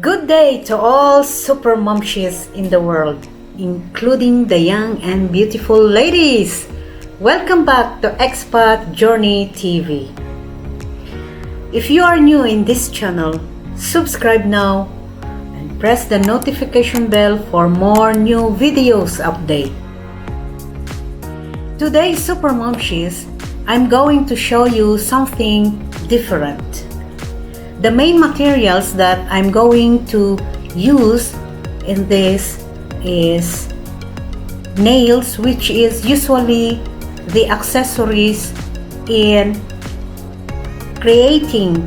Good day to all super momshies in the world, including the young and beautiful ladies. Welcome back to Expat Journey TV. If you are new in this channel, subscribe now and press the notification bell for more new videos update. Today, super momshies, I'm going to show you something different. The main materials that I'm going to use in this is nails, which is usually the accessories in creating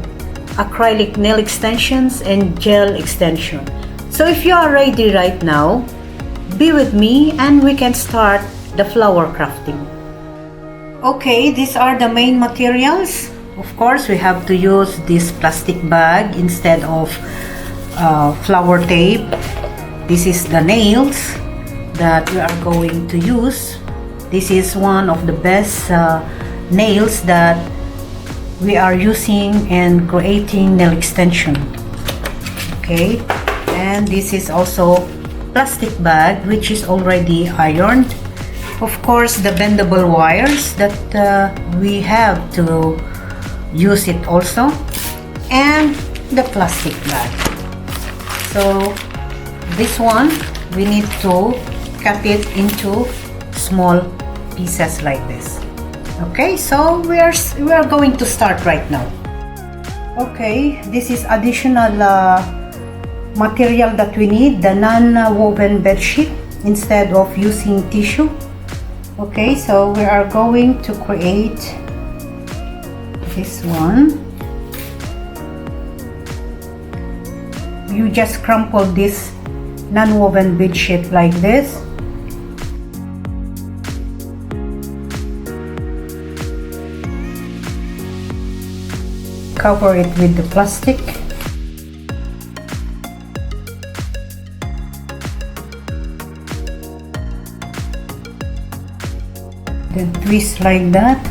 acrylic nail extensions and gel extension. So if you are ready right now, be with me and we can start the flower crafting. Okay, these are the main materials. Of course, we have to use this plastic bag instead of flower tape. This is the nails that we are going to use. This is one of the best nails that we are using in creating nail extension. Okay, and this is also plastic bag which is already ironed. Of course, the bendable wires that we have to use it also, and the plastic bag. So this one we need to cut it into small pieces like this. Okay, so we are going to start right now. Okay, this is additional material that we need, the non-woven bed sheet instead of using tissue. Okay, so we are going to create this one. You just crumple this non-woven bed sheet like this. Cover it with the plastic. Then twist like that.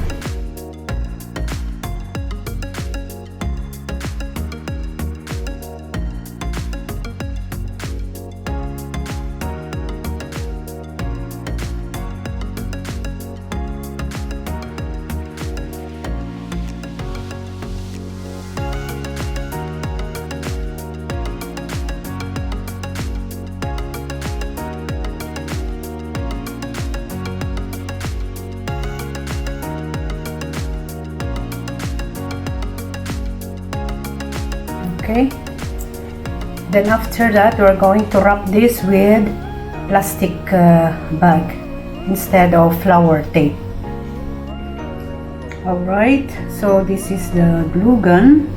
Okay, then after that we're going to wrap this with plastic bag instead of flower tape. Alright, so this is the glue gun.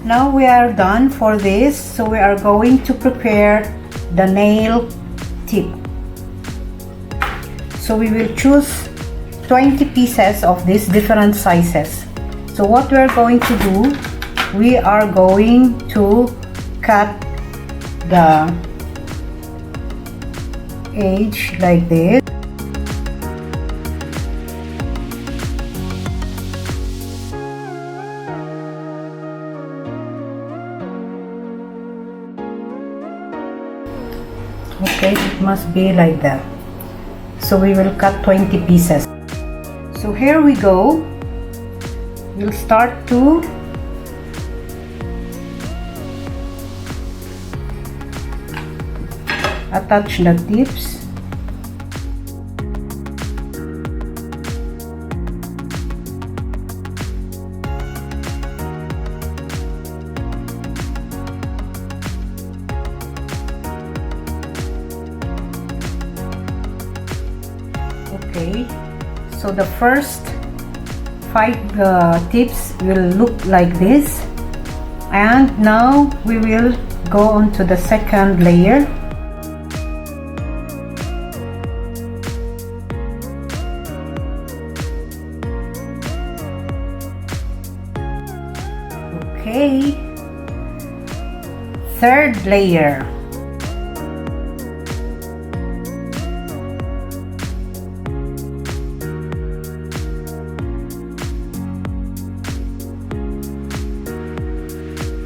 Now we are done for this, so we are going to prepare the nail tip. So we will choose 20 pieces of these different sizes. So what we are going to do, we are going to cut the edge like this. Okay, it must be like that. So we will cut 20 pieces. So here we go. We'll start to attach the tips. Okay, so the first 5 tips will look like this, and now we will go on to the second layer. Okay, third layer.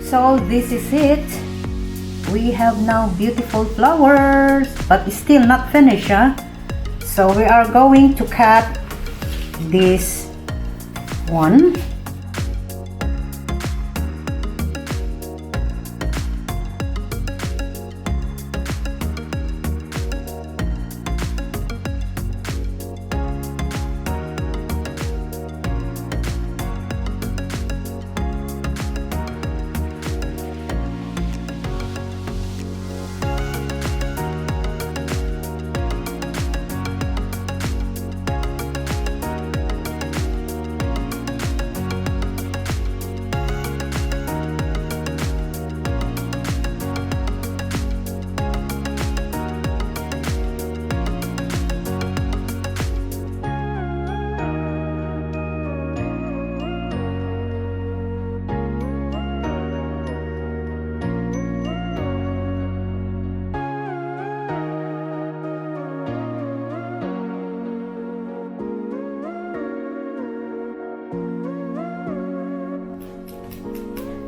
So this is it. We have now beautiful flowers, but it's still not finished, huh? So we are going to cut this one.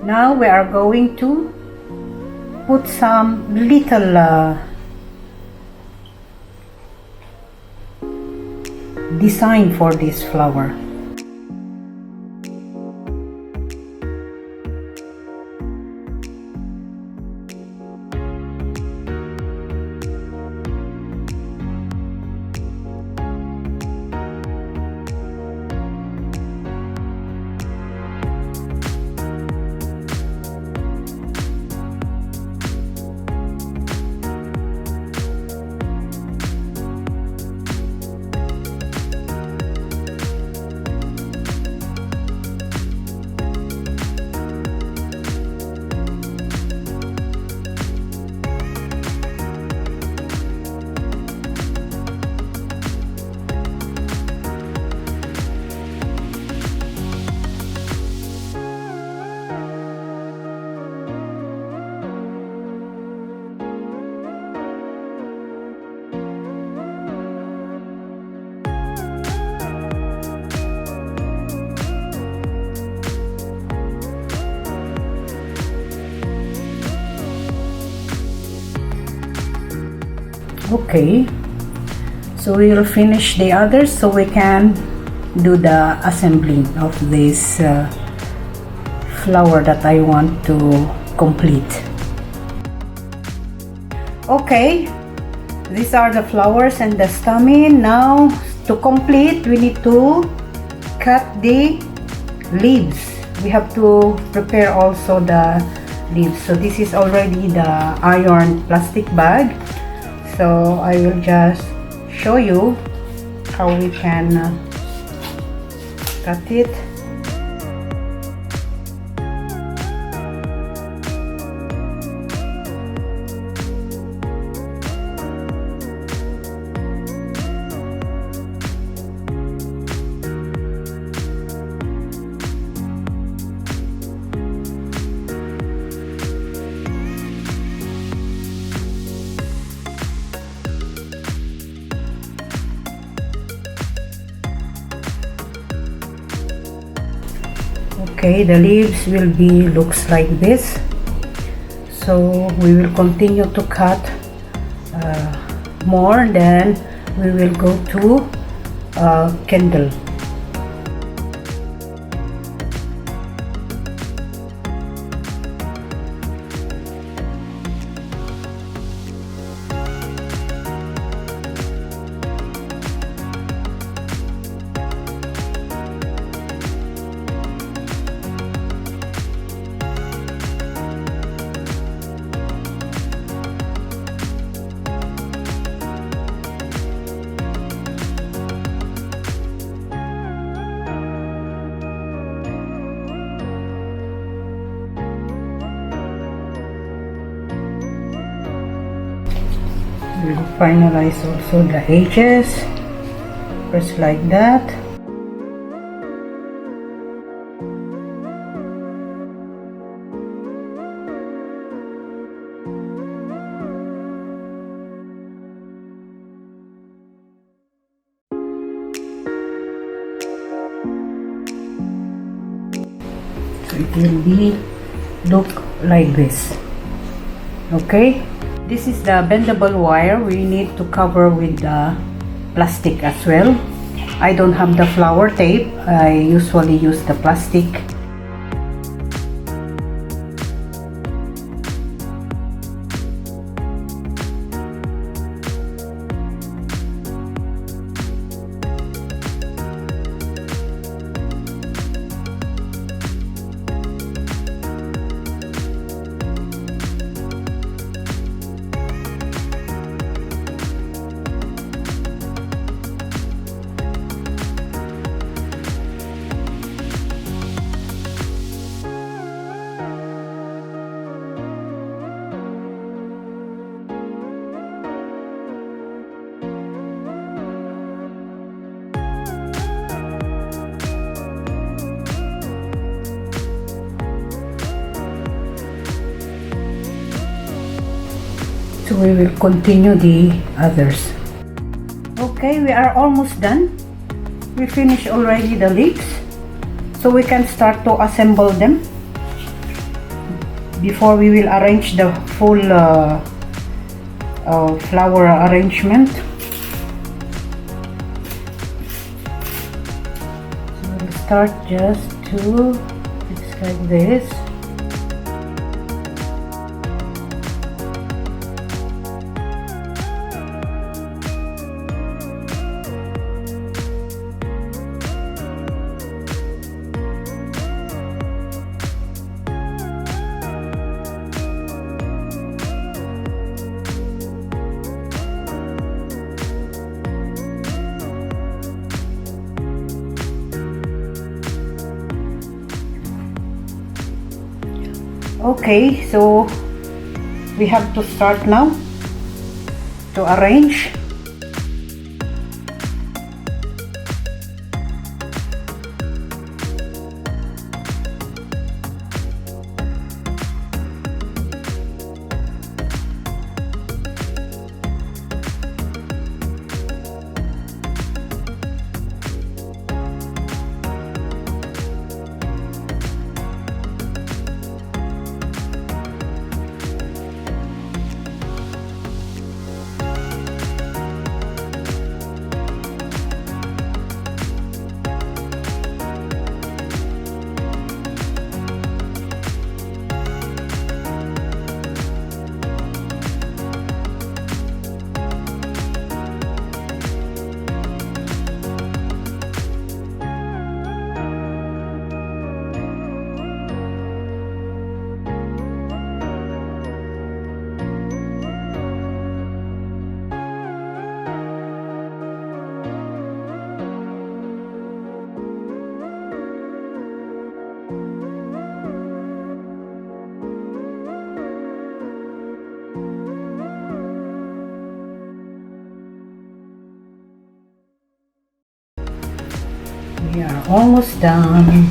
Now we are going to put some little design for this flower. Okay, so we will finish the others so we can do the assembly of this flower that I want to complete. Okay, these are the flowers and the stamen. Now to complete, we need to cut the leaves. We have to prepare also the leaves. So this is already the iron plastic bag. So I will just show you how we can cut it. Okay, the leaves will be looks like this. So we will continue to cut more, then we will go to candle. We'll finalize also the edges, press like that. So it will be look like this. Okay, this is the bendable wire. We need to cover with the plastic as well. I don't have the flower tape. I usually use the plastic. So we will continue the others. Okay, we are almost done. We finished already the leaves, so we can start to assemble them before we will arrange the full flower arrangement. So we'll start just to fix like this. Okay, so we have to start now to arrange. We are almost done.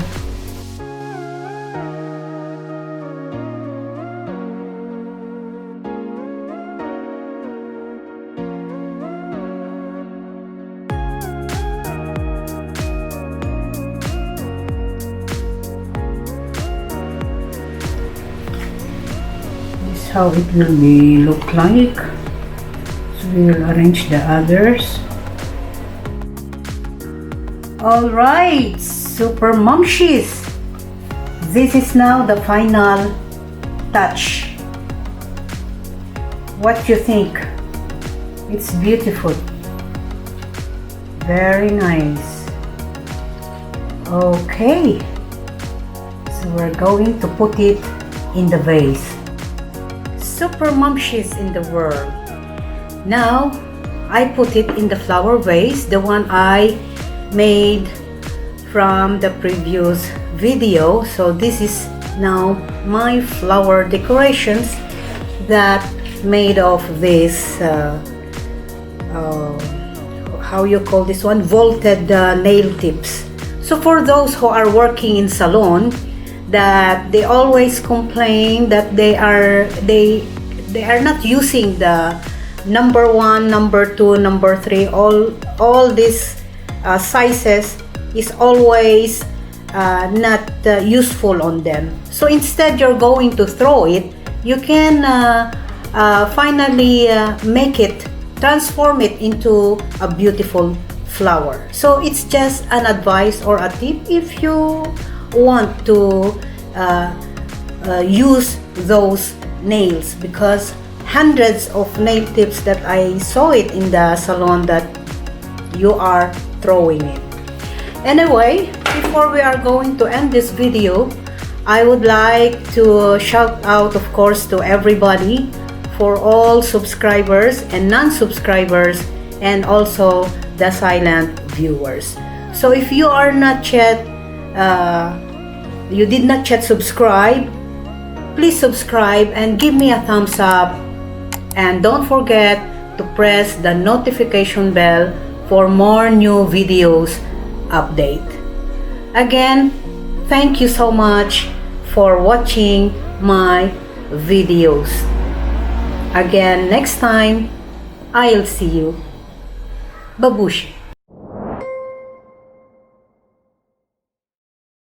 This is how it will be look like. So we will arrange the others. Alright, super Momshies! This is now the final touch. What do you think? It's beautiful. Very nice. Okay, so we're going to put it in the vase. Super Momshies in the world. Now, I put it in the flower vase, the one I made from the previous video. So this is now my flower decorations that made of this how you call this one, vaulted nail tips. So for those who are working in salon, that they always complain that they are not using the number 1, number 2, number 3, all these sizes is always not useful on them. So instead you're going to throw it, you can finally transform it into a beautiful flower. So it's just an advice or a tip if you want to use those nails, because hundreds of nail tips that I saw it in the salon that you are throwing it. Anyway, before we are going to end this video, I would like to shout out, of course, to everybody, for all subscribers and non-subscribers, and also the silent viewers. So if you are not yet you did not yet subscribe, please subscribe and give me a thumbs up, and don't forget to press the notification bell for more new videos update. Again, thank you so much for watching my videos. Again, next time I'll see you. Babushi.